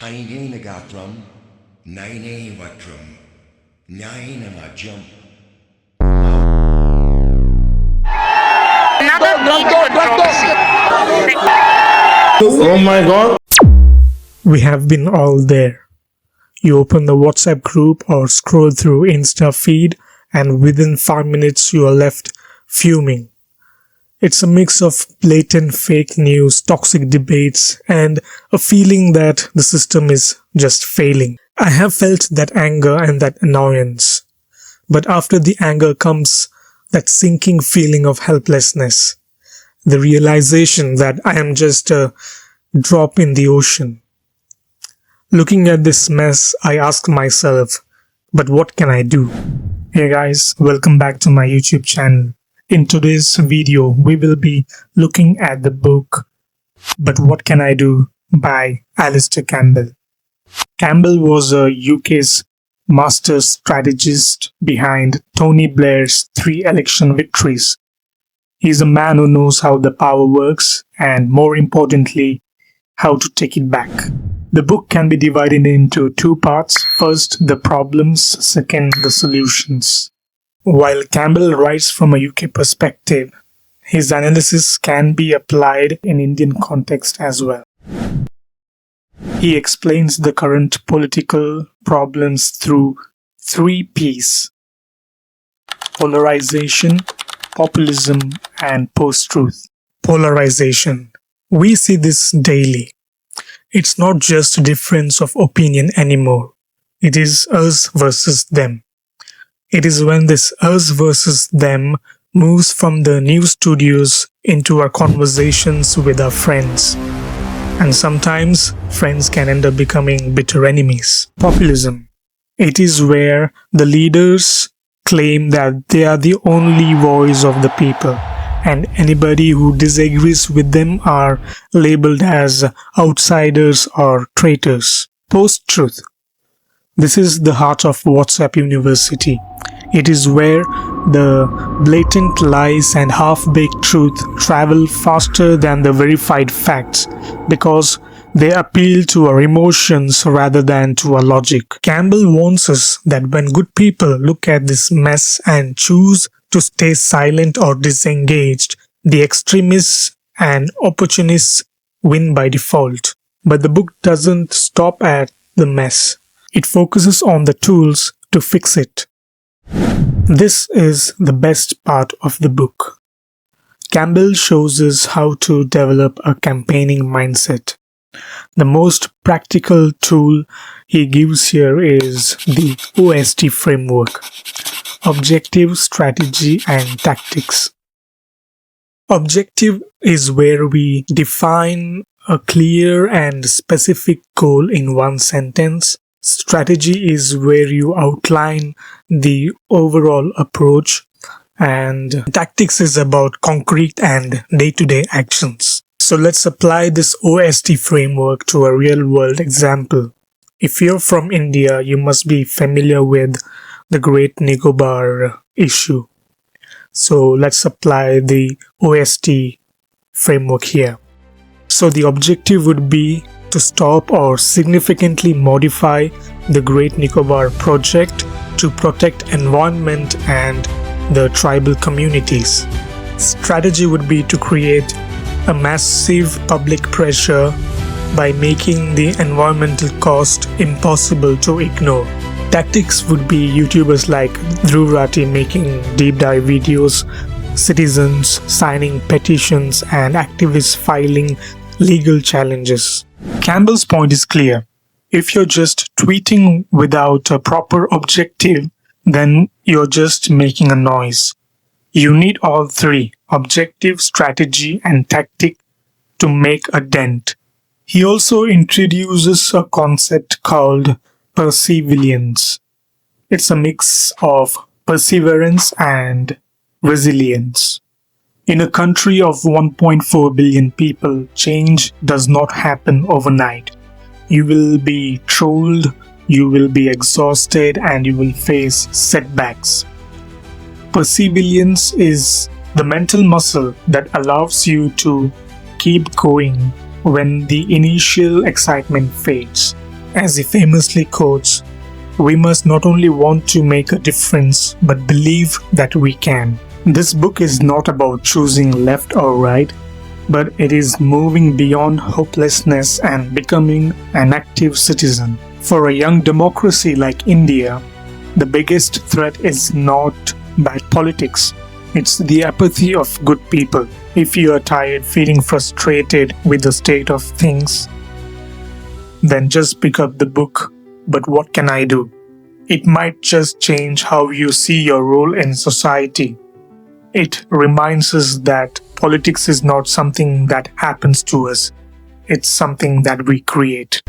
Haine Nagatram, Naine Watram, Nine Amajum. Another major controversy. Oh my god. We have been all there. You open the WhatsApp group or scroll through Insta feed and within 5 minutes you are left fuming. It's a mix of blatant fake news, toxic debates, and a feeling that the system is just failing. I have felt that anger and that annoyance. But after the anger comes that sinking feeling of helplessness. The realization that I am just a drop in the ocean. Looking at this mess, I ask myself, but what can I do? Hey guys, welcome back to my YouTube channel. In today's video, we will be looking at the book But What Can I Do by Alastair Campbell. Campbell was a UK's master strategist behind Tony Blair's 3 election victories. He's a man who knows how the power works and, more importantly, how to take it back. The book can be divided into 2 parts. First, the problems. Second, the solutions. While Campbell writes from a UK perspective, his analysis can be applied in Indian context as well. He explains the current political problems through 3 P's: polarization, populism, and post-truth. Polarization. We see this daily. It's not just a difference of opinion anymore. It is us versus them. It is when this us versus them moves from the news studios into our conversations with our friends. And sometimes friends can end up becoming bitter enemies. Populism. It is where the leaders claim that they are the only voice of the people, and anybody who disagrees with them are labeled as outsiders or traitors. Post-truth. This is the heart of WhatsApp University. It is where the blatant lies and half-baked truth travel faster than the verified facts because they appeal to our emotions rather than to our logic. Campbell warns us that when good people look at this mess and choose to stay silent or disengaged, the extremists and opportunists win by default. But the book doesn't stop at the mess. It focuses on the tools to fix it. This is the best part of the book. Campbell shows us how to develop a campaigning mindset. The most practical tool he gives here is the OST framework: Objective, Strategy, and Tactics. Objective is where we define a clear and specific goal in one sentence. Strategy is where you outline the overall approach, and tactics is about concrete and day-to-day actions. So let's apply this OST framework to a real-world example. If you're from India, you must be familiar with the Great Nicobar issue. So let's apply the OST framework here. So the objective would be to stop or significantly modify the Great Nicobar project to protect environment and the tribal communities. Strategy would be to create a massive public pressure by making the environmental cost impossible to ignore. Tactics would be YouTubers like Dhruv Rathi making deep dive videos, citizens signing petitions, and activists filing legal challenges. Campbell's point is clear. If you're just tweeting without a proper objective, then you're just making a noise. You need all 3, objective, strategy, and tactic, to make a dent. He also introduces a concept called perseverance. It's a mix of perseverance and resilience. In a country of 1.4 billion people, change does not happen overnight. You will be trolled, you will be exhausted, and you will face setbacks. Perseverance is the mental muscle that allows you to keep going when the initial excitement fades. As he famously quotes, we must not only want to make a difference, but believe that we can. This book is not about choosing left or right, but it is moving beyond hopelessness and becoming an active citizen. For a young democracy like India, the biggest threat is not bad politics. It's the apathy of good people. If you are tired, feeling frustrated with the state of things, then just pick up the book. But what can I do? It might just change how you see your role in society. It reminds us that politics is not something that happens to us. It's something that we create.